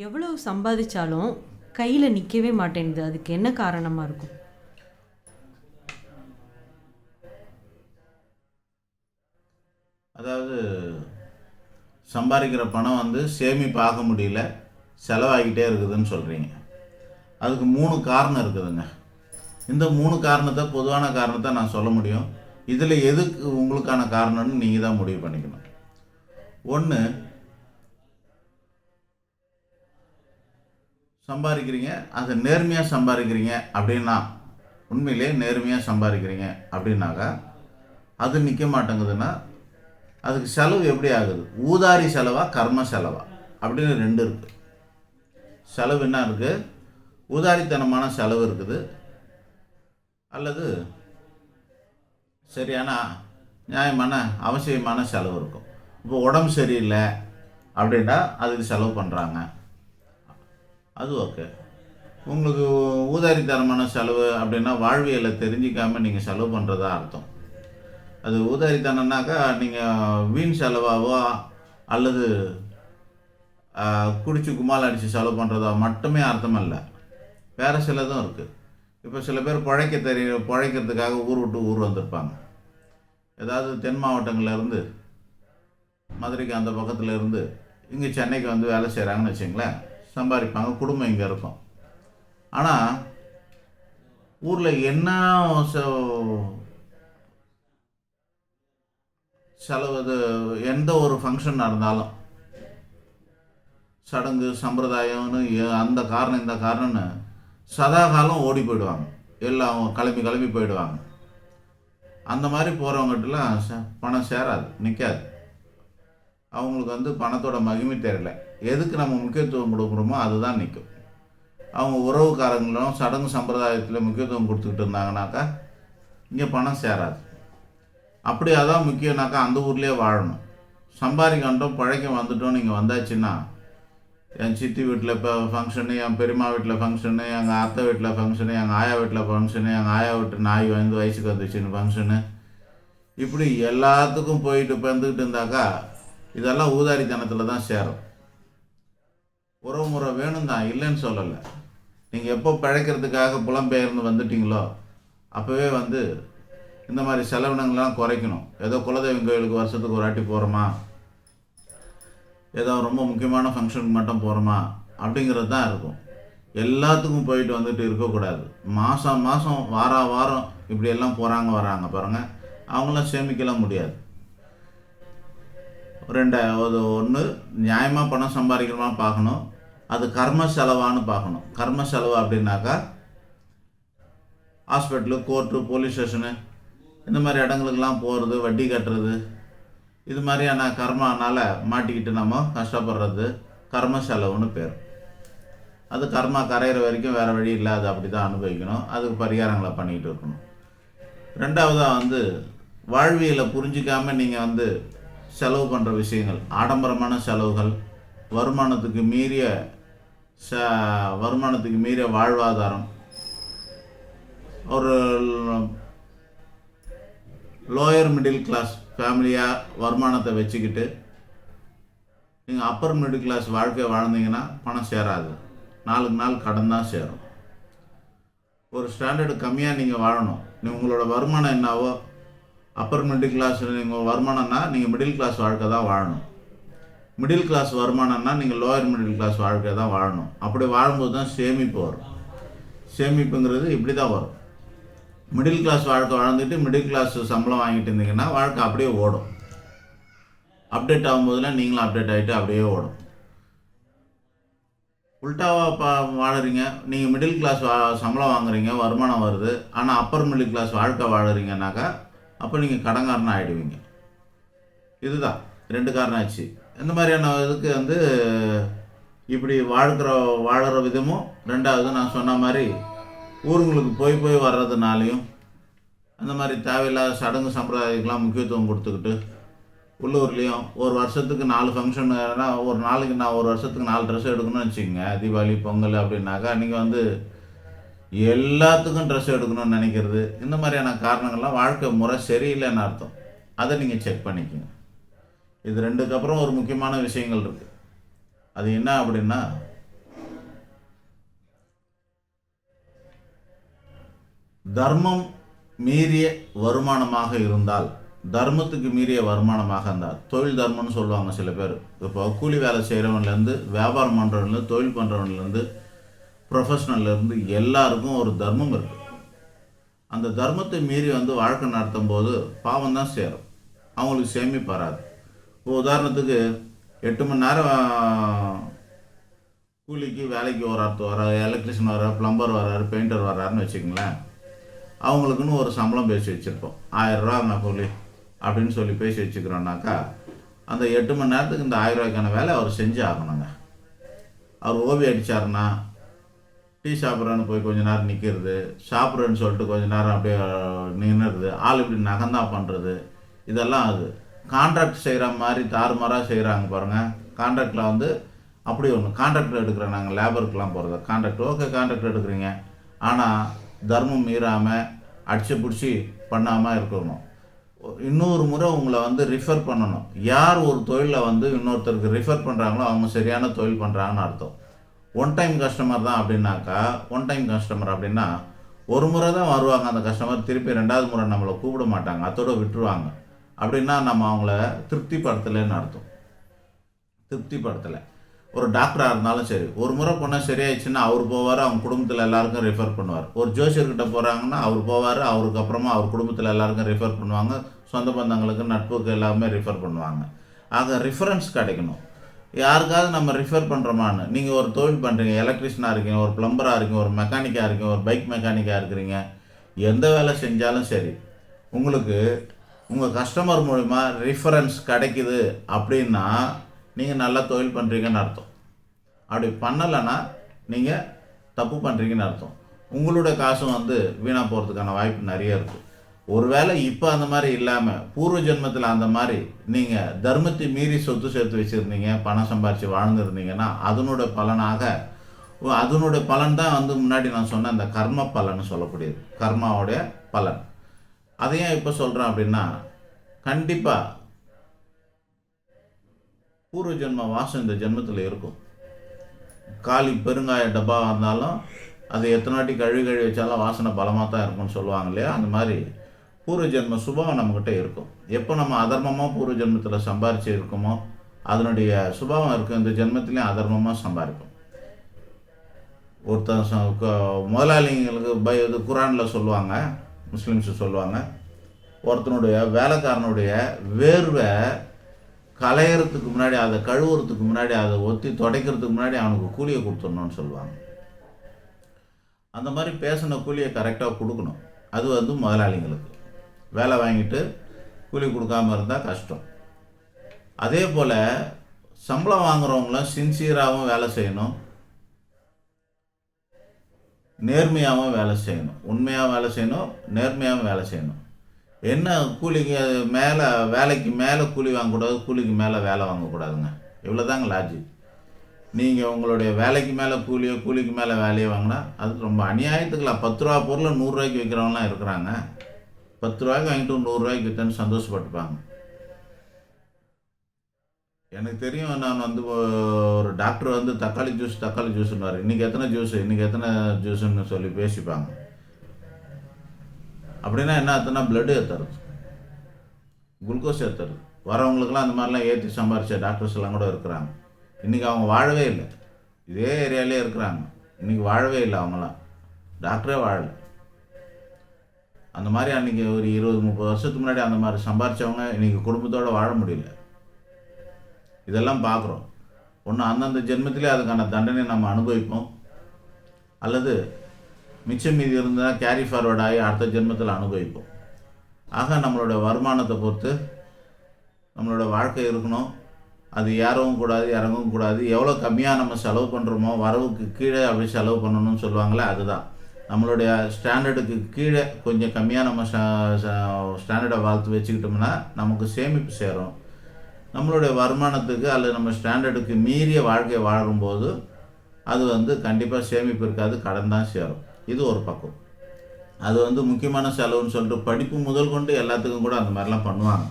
எவ்வளவு சம்பாதிச்சாலும் கையில நிக்கவே மாட்டேன்து. அதுக்கு என்ன காரணமா இருக்கும்? அதாவது சம்பாதிக்கிற பணம் சேமிப்பு ஆக முடியல, செலவாகிட்டே இருக்குதுன்னு சொல்கிறீங்க. அதுக்கு 3 காரணம் இருக்குதுங்க. இந்த 3 காரணத்தை, பொதுவான காரணத்தை நான் சொல்ல முடியும். இதில் எதுக்கு உங்களுக்கான காரணம்னு நீங்கள் தான் முடிவு பண்ணிக்கணும். ஒன்று, சம்பாதிக்கிறீங்க, அது நேர்மையாக சம்பாதிக்கிறீங்க அப்படின்னா, உண்மையிலே நேர்மையாக சம்பாதிக்கிறீங்க அப்படின்னாக்கா அது நிற்க மாட்டேங்குதுன்னா, அதுக்கு செலவு எப்படி ஆகுது? ஊதாரி செலவா, கர்ம செலவா அப்படின்னு 2 இருக்குது. செலவு என்ன இருக்குது? ஊதாரித்தனமான செலவு இருக்குது, அல்லது சரியான நியாயமான அவசியமான செலவு இருக்கும். இப்போ உடம்பு சரியில்லை அப்படின்னா அதுக்கு செலவு பண்ணுறாங்க, அது ஓகே. உங்களுக்கு ஊதாரித்தனமான செலவு அப்படின்னா வாழ்வியலை தெரிஞ்சிக்காமல் நீங்கள் செலவு பண்ணுறதா அர்த்தம். அது ஊதாரித்தனம்னாக்கா நீங்கள் வீண் செலவாவோ அல்லது குடிச்சு கும்மால் அடித்து செலவு பண்ணுறதா மட்டுமே அர்த்தம் இல்லை, வேறு சிலதும் இருக்குது. இப்போ சில பேர் பிழைக்கிறதுக்காக ஊர் விட்டு ஊர் வந்திருப்பாங்க. ஏதாவது தென் மாவட்டங்கள்லேருந்து, மதுரைக்கு அந்த பக்கத்தில் இருந்து இங்கே சென்னைக்கு வேலை செய்கிறாங்கன்னு வச்சுங்களேன், சம்பாதிப்பாங்க, குடும்பம் இங்கே இருக்கும். ஆனால் ஊரில் என்ன செலவு, எந்த ஒரு ஃபங்க்ஷன் நடந்தாலும், சடங்கு சம்பிரதாயம்னு அந்த காரணம் இந்த காரணம்னு சதா காலம் ஓடி போயிடுவாங்க, எல்லாம் கிளம்பி போயிடுவாங்க. அந்த மாதிரி போகிறவங்ககிட்டலாம் பணம் சேராது, நிற்காது. அவங்களுக்கு பணத்தோட மகிமை தெரியல. எதுக்கு நம்ம முக்கியத்துவம் கொடுக்குறோமோ அதுதான் நிற்கும். அவங்க உறவுக்காரங்களும் சடங்கு சம்பிரதாயத்தில் முக்கியத்துவம் கொடுத்துக்கிட்டு இருந்தாங்கனாக்கா இங்கே பணம் சேராது. அப்படி அதான் முக்கியம்னாக்கா அந்த ஊர்லேயே வாழணும். சம்பாதிக்கணும், பழைக்க வந்துட்டோம். நீங்கள் வந்தாச்சுன்னா, என் சித்தி வீட்டில் இப்போ ஃபங்க்ஷனு, என் பெரியம்மா வீட்டில் ஃபங்க்ஷனு, எங்கள் அத்தை வீட்டில் ஃபங்க்ஷனு, எங்கள் ஆயா வீட்டில் ஃபங்க்ஷனு, எங்கள் ஆயா வீட்டு நாய் வயசுக்கு வந்துச்சுன்னு ஃபங்க்ஷனு, இப்படி எல்லாத்துக்கும் போயிட்டு வந்துக்கிட்டு இருந்தாக்கா இதெல்லாம் ஊதாரித்தனத்தில் தான் சேரும். உறவு முறை வேணும் தான், இல்லைன்னு சொல்லலை. நீங்கள் எப்போ பிழைக்கிறதுக்காக புலம்பெயர்ந்து வந்துட்டீங்களோ அப்போவே இந்த மாதிரி செலவினங்கள்லாம் குறைக்கணும். ஏதோ குலதெய்வம் கோயிலுக்கு வருஷத்துக்கு ஒரு வாட்டி போகிறோமா, ஏதோ ரொம்ப முக்கியமான ஃபங்க்ஷனுக்கு மட்டும் போகிறோமா அப்படிங்கிறது தான் இருக்கும். எல்லாத்துக்கும் போயிட்டு இருக்கக்கூடாது. மாதம் வாரம் இப்படியெல்லாம் வராங்க பாருங்கள், அவங்களாம் சேமிக்கலாம் முடியாது. ரெண்டாவது, ஒன்று நியாயமாக பணம் சம்பாதிக்கிறோமா பார்க்கணும், அது கர்ம செலவான்னு பார்க்கணும். கர்ம செலவு அப்படின்னாக்கா ஹாஸ்பிட்டலு, கோர்ட்டு, போலீஸ் ஸ்டேஷனு இந்த மாதிரி இடங்களுக்கெல்லாம் போகிறது, வட்டி கட்டுறது, இது மாதிரியான கர்மானால் மாட்டிக்கிட்டு நம்ம கஷ்டப்படுறது கர்ம செலவுன்னு பேர். அது கர்மா கரையிற வரைக்கும் வேறு வழி இல்லை, அது அப்படி தான் அனுபவிக்கணும். அதுக்கு பரிகாரங்களை பண்ணிக்கிட்டு இருக்கணும். ரெண்டாவதாக வாழ்வியலை புரிஞ்சிக்காமல் நீங்கள் செலவு பண்ணுற விஷயங்கள், ஆடம்பரமான செலவுகள், வருமானத்துக்கு மீறிய வாழ்வாதாரம், ஒரு லோயர் மிடில் கிளாஸ் ஃபேமிலியாக வருமானத்தை வச்சுக்கிட்டு நீங்கள் அப்பர் மிடில் கிளாஸ் வாழ்க்கை வாழ்ந்தீங்கன்னா பணம் சேராது, நாளுக்கு நாள் கடன் தான் சேரும். ஒரு ஸ்டாண்டர்டு கம்மியாக நீங்கள் வாழணும். உங்களோட வருமானம் என்னவோ, அப்பர் மிடில் கிளாஸ் நீங்கள் வருமானம்னா நீங்கள் மிடில் கிளாஸ் வாழ்க்கை தான் வாழணும். மிடில் கிளாஸ் வருமானம்னா நீங்கள் லோயர் மிடில் கிளாஸ் வாழ்க்கை தான் வாழணும். அப்படி வாழும்போது தான் சேமிப்பு வரும். சேமிப்புங்கிறது இப்படி தான் வரும். மிடில் கிளாஸ் வாழ்க்கை வாழ்ந்துட்டு மிடில் கிளாஸ் சம்பளம் வாங்கிட்டு இருந்தீங்கன்னா வாழ்க்கை அப்படியே ஓடும். அப்டேட் ஆகும்போதெல்லாம் நீங்களும் அப்டேட் ஆகிட்டு அப்படியே ஓடும். உல்ட்டாவாக வாழறீங்க, நீங்கள் மிடில் கிளாஸ் சம்பளம் வாங்குறீங்க, வருமானம் வருது, ஆனால் அப்பர் மிடில் கிளாஸ் வாழ்க்கை வாழறீங்கன்னாக்கா அப்போ நீங்கள் கடங்காரனாக ஆகிடுவீங்க. இதுதான் 2 காரணம் ஆச்சு. இந்த மாதிரியான இதுக்கு இப்படி வாழற விதமும், ரெண்டாவது நான் சொன்ன மாதிரி ஊருங்களுக்கு போய் வர்றதுனாலையும், அந்த மாதிரி தேவையில்லாத சடங்கு சம்பிரதாயத்துக்கெலாம் முக்கியத்துவம் கொடுத்துக்கிட்டு, உள்ளூர்லேயும் ஒரு வருஷத்துக்கு 4 ஃபங்க்ஷனுனா, ஒரு நாளைக்கு நான் ஒரு வருஷத்துக்கு 4 ட்ரெஸ் எடுக்கணும்னு வச்சுக்கோங்க, தீபாவளி பொங்கல் அப்படின்னாக்கா நீங்கள் எல்லாத்துக்கும் ட்ரெஸ் எடுக்கணும்னு நினைக்கிறது, இந்த மாதிரியான காரணங்கள்லாம் வாழ்க்கை முறை சரியில்லைன்னு அர்த்தம். அதை நீங்கள் செக் பண்ணிக்கோங்க. இது 2க்கு அப்புறம் ஒரு முக்கியமான விஷயங்கள் இருக்குது. அது என்ன அப்படின்னா, தர்மம் மீறிய வருமானமாக இருந்தால், தர்மத்துக்கு மீறிய வருமானமாக இருந்தால், தொழில் தர்மம்னு சொல்லுவாங்க சில பேர். இப்போ கூலி வேலை செய்கிறவன்லேருந்து, வியாபாரம் பண்ணுறவன்லேருந்து, தொழில் பண்ணுறவன்லேருந்து, ப்ரொஃபஷனல்லேருந்து எல்லாருக்கும் ஒரு தர்மம் இருக்குது. அந்த தர்மத்தை மீறி வாழ்க்கை நடத்தும் போது பாவம் தான் சேரும், அவங்களுக்கு சேமிப்பு வராது. இப்போ உதாரணத்துக்கு 8 மணி நேரம் கூலிக்கு வேலைக்கு வரார், எலக்ட்ரிஷியன் வர்றார், பிளம்பர் வர்றாரு, பெயிண்டர் வர்றாருன்னு வச்சுக்கங்களேன். அவங்களுக்குன்னு ஒரு சம்பளம் பேசி வச்சுருப்போம், 1000 ரூபாங்க கூலி அப்படின்னு சொல்லி பேசி வச்சுக்கிறோன்னாக்கா, அந்த 8 மணி நேரத்துக்கு இந்த 1000 ரூபாய்க்கான வேலை அவர் செஞ்சு ஆகணுங்க. அவர் ஓவி அடித்தாருன்னா, டீ சாப்பிட்றேன்னு போய் கொஞ்ச நேரம் நிற்கிறது, சாப்பிட்றேன்னு சொல்லிட்டு கொஞ்ச நேரம் அப்படியே நின்றுறது, ஆள் இப்படி நகந்தா பண்ணுறது, இதெல்லாம் அது கான்ட்ராக்ட் செய்கிற மாதிரி தாறுமாறாக செய்கிறாங்க பாருங்கள். கான்ட்ராக்டில் அப்படி ஒன்று கான்ட்ராக்டர் எடுக்கிறோம், நாங்கள் லேபருக்கெலாம் போகிறது கான்ட்ராக்ட், ஓகே கான்ட்ராக்ட் எடுக்கிறீங்க, ஆனால் தர்மம் மீறாமல் அடிச்சு பிடிச்சி பண்ணாமல் இருக்கணும். இன்னொரு முறை உங்களை ரிஃபர் பண்ணணும். யார் ஒரு தொழிலில் இன்னொருத்தருக்கு ரிஃபர் பண்ணுறாங்களோ அவங்க சரியான தொழில் பண்ணுறாங்கன்னு அர்த்தம். ஒன் டைம் கஸ்டமர் தான் அப்படின்னாக்கா, ஒன் டைம் கஸ்டமர் அப்படின்னா ஒரு முறை தான் வருவாங்க அந்த கஸ்டமர், திருப்பி 2வது முறை நம்மளை கூப்பிட மாட்டாங்க, அதோடு விட்டுருவாங்க. அப்படின்னா நம்ம அவங்கள திருப்திப்படுத்தலைன்னு அர்த்தம். திருப்திப்படுத்தலை. ஒரு டாக்டராக இருந்தாலும் சரி, ஒரு முறை போனால் சரியாயிடுச்சுன்னா அவர் போவார், அவங்க குடும்பத்தில் எல்லாருக்கும் ரெஃபர் பண்ணுவார். ஒரு ஜோசியர்கிட்ட போகிறாங்கன்னா அவர் போவார், அவருக்கு அப்புறமா அவர் குடும்பத்தில் எல்லாருக்கும் ரெஃபர் பண்ணுவாங்க, சொந்த பந்தங்களுக்கு நட்புக்கு எல்லாமே ரெஃபர் பண்ணுவாங்க. ஆக ரிஃபரன்ஸ் கிடைக்கணும். யாருக்காவது நம்ம ரிஃபர் பண்ணுறோமான்னு, நீங்கள் ஒரு தொழில் பண்ணுறீங்க, எலக்ட்ரிஷனாக இருக்கீங்க, ஒரு ப்ளம்பராக இருக்கீங்க, ஒரு மெக்கானிக்காக இருக்கீங்க, ஒரு பைக் மெக்கானிக்காக இருக்கிறீங்க, எந்த வேலை செஞ்சாலும் சரி, உங்களுக்கு உங்கள் கஸ்டமர் மூலிமா ரிஃபரன்ஸ் கிடைக்குது அப்படின்னா நீங்கள் நல்லா தொழில் பண்ணுறீங்கன்னு அர்த்தம். அப்படி பண்ணலைன்னா நீங்கள் தப்பு பண்ணுறீங்கன்னு அர்த்தம். உங்களோட காசும் வீணாக போகிறதுக்கான வாய்ப்பு நிறைய இருக்குது. ஒருவேளை இப்போ அந்த மாதிரி இல்லாமல் பூர்வ ஜென்மத்தில் அந்த மாதிரி நீங்கள் தர்மத்தை மீறி சொத்து சேர்த்து வச்சுருந்தீங்க, பணம் சம்பாரித்து வாழ்ந்துருந்தீங்கன்னா அதனோட பலனாக, அதனுடைய பலன் தான் முன்னாடி நான் சொன்ன அந்த கர்ம பலன்னு சொல்லக்கூடியது, கர்மாவுடைய பலன். அதையும் இப்போ சொல்கிறேன் அப்படின்னா, கண்டிப்பாக பூர்வ ஜென்ம வாசம் இந்த ஜென்மத்தில் இருக்கும். காலி பெருங்காய டப்பா இருந்தாலும் அது எத்தனை வாட்டி கழுவி வச்சாலும் வாசனை பலமாக தான் இருக்கும்னு சொல்லுவாங்க இல்லையா, அந்த மாதிரி பூர்வ ஜென்ம சுபாவம் நம்மக்கிட்ட இருக்கும். எப்போ நம்ம அதர்மமாக பூர்வ ஜென்மத்தில் சம்பாரிச்சு இருக்கோமோ அதனுடைய சுபாவம் இருக்கும், இந்த ஜென்மத்திலையும் அதர்மமாக சம்பாதிக்கும். ஒருத்தன் முதலாளிங்களுக்கு இது குரானில் சொல்லுவாங்க, முஸ்லீம்ஸ் சொல்லுவாங்க, ஒருத்தனுடைய வேலைக்காரனுடைய வேர்வை களையறதுக்கு முன்னாடி, அதை கழுவுறதுக்கு முன்னாடி, அதை ஒத்தி துடைக்கிறதுக்கு முன்னாடி அவனுக்கு கூலியை கொடுத்துடணும்னு சொல்லுவாங்க. அந்த மாதிரி பேசின கூலியை கரெக்டாக கொடுக்கணும். அது முதலாளிங்களுக்கு. வேலை வாங்கிட்டு கூலி கொடுக்காமல் இருந்தால் கஷ்டம். அதே போல் சம்பளம் வாங்குறவங்களும் சின்சியராகவும் வேலை செய்யணும், நேர்மையாகவும் வேலை செய்யணும், உண்மையாகவும் வேலை செய்யணும், நேர்மையாகவும் வேலை செய்யணும். என்ன கூலிக்கு மேலே, வேலைக்கு மேலே கூலி வாங்கக்கூடாது, கூலிக்கு மேலே வேலை வாங்கக்கூடாதுங்க. இவ்வளோ தாங்க லாஜிக். நீங்கள் உங்களுடைய வேலைக்கு மேலே கூலியோ, கூலிக்கு மேலே வேலையோ வாங்கினா அது ரொம்ப அநியாயத்துக்குலாம். 10 ரூபா பொருளை 100 ரூபாய்க்கு விற்கிறவங்களாம் இருக்கிறாங்க. 10 ரூபாய்க்கு வாங்கிட்டு 100 ரூபாய்க்கு விற்றேன்னு சந்தோஷப்பட்டுப்பாங்க. எனக்கு தெரியும், நான் ஒரு டாக்டர் தக்காளி ஜூஸ்ன்னுவார். இன்றைக்கி எத்தனை ஜூஸுன்னு சொல்லி பேசிப்பாங்க. அப்படின்னா என்ன அர்த்தம்னா, பிளட்டு ஏற்றுறது, குளுக்கோஸ் ஏற்றுறது. வரவங்களுக்கெல்லாம் அந்த மாதிரிலாம் ஏற்றி சம்பாரித்த டாக்டர்ஸ் எல்லாம் கூட இருக்கிறாங்க. இன்றைக்கி அவங்க வாழவே இல்லை, இதே ஏரியாலே இருக்கிறாங்க. இன்றைக்கி வாழவே இல்லை, அவங்களாம் டாக்டரே வாழலை. அந்த மாதிரி அன்றைக்கி ஒரு 20-30 வருஷத்துக்கு முன்னாடி அந்த மாதிரி சம்பாரித்தவங்க இன்றைக்கி குடும்பத்தோடு வாழ முடியல. இதெல்லாம் பார்க்குறோம். ஒன்று அந்தந்த ஜென்மத்திலே அதுக்கான தண்டனை நம்ம அனுபவிப்போம், அல்லது மிச்சம் மீதி இருந்தால் கேரி ஃபார்வர்ட் ஆகி அடுத்த ஜென்மத்தில் அனுபவிப்போம். ஆக நம்மளோட வருமானத்தை பொறுத்து நம்மளோட வாழ்க்கை இருக்கணும். அது ஏறவும் கூடாது, இறங்கவும் கூடாது. எவ்வளோ கம்மியாக நம்ம செலவு பண்ணுறோமோ, வரவுக்கு கீழே அப்படி செலவு பண்ணணும்னு சொல்லுவாங்களே, அதுதான். நம்மளுடைய ஸ்டாண்டர்டுக்கு கீழே கொஞ்சம் கம்மியாக நம்ம ஸ்டாண்டர்டை வளர்த்து வச்சுக்கிட்டோம்னா நமக்கு சேமிப்பு சேரும். நம்மளுடைய வருமானத்துக்கு அல்லது நம்ம ஸ்டாண்டர்டுக்கு மீறிய வாழ்க்கையை வாழும்போது அது கண்டிப்பாக சேமிப்பு இருக்காது, கடன் தான் சேரும். இது ஒரு பக்கம். அது முக்கியமான செலவுன்னு சொல்லிட்டு படிப்பு முதல் கொண்டு எல்லாத்துக்கும் கூட அந்த மாதிரிலாம் பண்ணுவாங்க.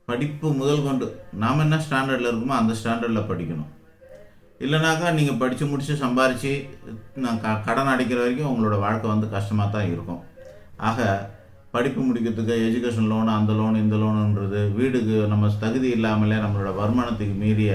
படிப்பு முதல் கொண்டு நாம் என்ன ஸ்டாண்டர்டில் இருக்குமோ அந்த ஸ்டாண்டர்டில் படிக்கணும். இல்லைனாக்கா நீங்கள் படித்து முடித்து சம்பாரித்து நான் கடன் அடைக்கிற வரைக்கும் உங்களோட வாழ்க்கை கஷ்டமாக தான் இருக்கும். ஆக படிப்பு முடிக்கிறதுக்கு எஜுகேஷன் லோனு, அந்த லோனு, இந்த லோனுன்றது, வீடுக்கு நம்ம தகுதி இல்லாமலே நம்மளோட வருமானத்துக்கு மீறிய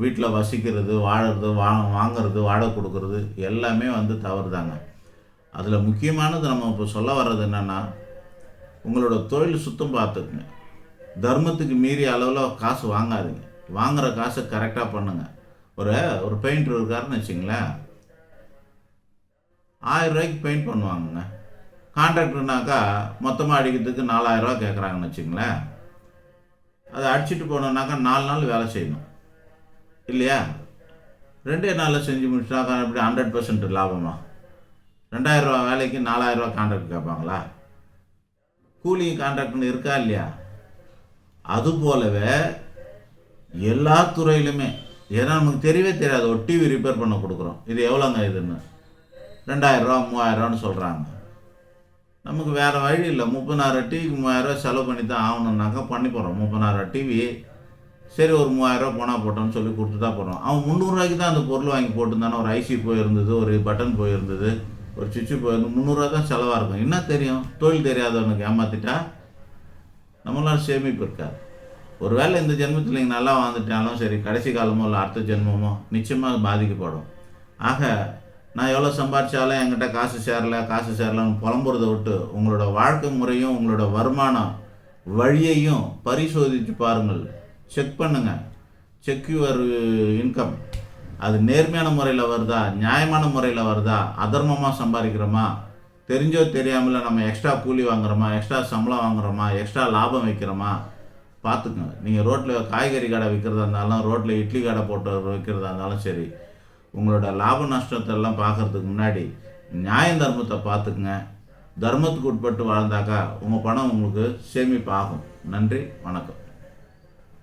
வீட்டில் வசிக்கிறது, வாழறது, வாங்கிறது, வாடகை கொடுக்கறது எல்லாமே தவறு தாங்க. அதில் முக்கியமானது நம்ம இப்போ சொல்ல வர்றது என்னென்னா, உங்களோட தொழில் சுத்தம் பார்த்துக்குங்க. தர்மத்துக்கு மீறிய அளவில் காசு வாங்காதீங்க. வாங்குகிற காசை கரெக்டாக பண்ணுங்கள். ஒரு பெயிண்டர் இருக்காருன்னு வச்சிங்களேன், 1000 ரூபாய்க்கு பெயிண்ட் பண்ணுவாங்கங்க. கான்ட்ராக்டர்னாக்கா மொத்தமாக அடிக்கிறதுக்கு 4000 ரூபா கேட்குறாங்கன்னு வச்சுங்களேன். அதை அடிச்சுட்டு போனோன்னாக்கா 4 நாள் வேலை செய்யணும் இல்லையா? 2 நாளில் செஞ்சு முடிச்சாக்கா எப்படி 100% லாபமா? 2000 ரூபா வேலைக்கு 4000 ரூபா கான்ட்ராக்ட் கேட்பாங்களா? கூலி கான்ட்ராக்ட்னு இருக்கா இல்லையா? அதுபோலவே எல்லா துறையிலுமே, ஏன்னா நமக்கு தெரியவே தெரியாது. ஒரு டிவி ரிப்பேர் பண்ண கொடுக்குறோம், இது எவ்வளோங்க இதுன்னு 2000 ரூபா 3000 ரூபான்னு சொல்கிறாங்க. நமக்கு வேறு வழி இல்லை. 30,000 டிவிக்கு 3000 ரூபா செலவு பண்ணி தான் ஆகணுன்னாக்கா பண்ணி போகிறோம். 30,000 டிவி சரி, ஒரு 3000 ரூபா போனால் போட்டோம்னு சொல்லி கொடுத்து தான் போகிறோம். அவன் 300 ரூபாய்க்கு தான் அந்த பொருள் வாங்கி போட்டுருந்தானே. ஒரு ஐசி போயிருந்தது, ஒரு பட்டன் போயிருந்தது, ஒரு சுவிட்சு போயிருந்தது, 300 ரூபா தான் செலவாக இருக்கும். என்ன தெரியும்? தொழில் தெரியாதவனுக்கு ஏமாற்றிட்டா நம்மளால சேமிப்பு இருக்காது. ஒரு வேளை இந்த ஜென்மத்தில் நீங்கள் நல்லா வாழ்ந்துட்டாலும் சரி, கடைசி காலமோ இல்லை அடுத்த ஜென்மமோ நிச்சயமாக பாதிக்கப்படும். ஆக நான் எவ்வளோ சம்பாதிச்சாலும் என்கிட்ட காசு சேரலன்னு புலம்புறதை விட்டு உங்களோட வாழ்க்கை முறையும் உங்களோட வருமானம் வழியையும் பரிசோதித்து பாருங்கள். செக் பண்ணுங்கள். Check your income. அது நேர்மையான முறையில் வருதா, நியாயமான முறையில் வருதா, அதர்மமாக சம்பாதிக்கிறோமா, தெரிஞ்சோ தெரியாமல நம்ம எக்ஸ்ட்ரா கூலி வாங்குறோமா, எக்ஸ்ட்ரா சம்பளம் வாங்குறோமா, எக்ஸ்ட்ரா லாபம் வைக்கிறோமா பார்த்துக்கோங்க. நீங்கள் ரோட்டில் காய்கறி கடை விற்கிறதா இருந்தாலும், ரோட்டில் இட்லி கடை போட்டு விற்கிறதா இருந்தாலும் சரி, உங்களோட லாப நஷ்டத்தெல்லாம் பார்க்குறதுக்கு முன்னாடி நியாய தர்மத்தை பார்த்துக்குங்க. தர்மத்துக்கு உட்பட்டு வாழ்ந்தாக்கா உங்கள் பணம் உங்களுக்கு சேமிப்பு ஆகும். நன்றி, வணக்கம்.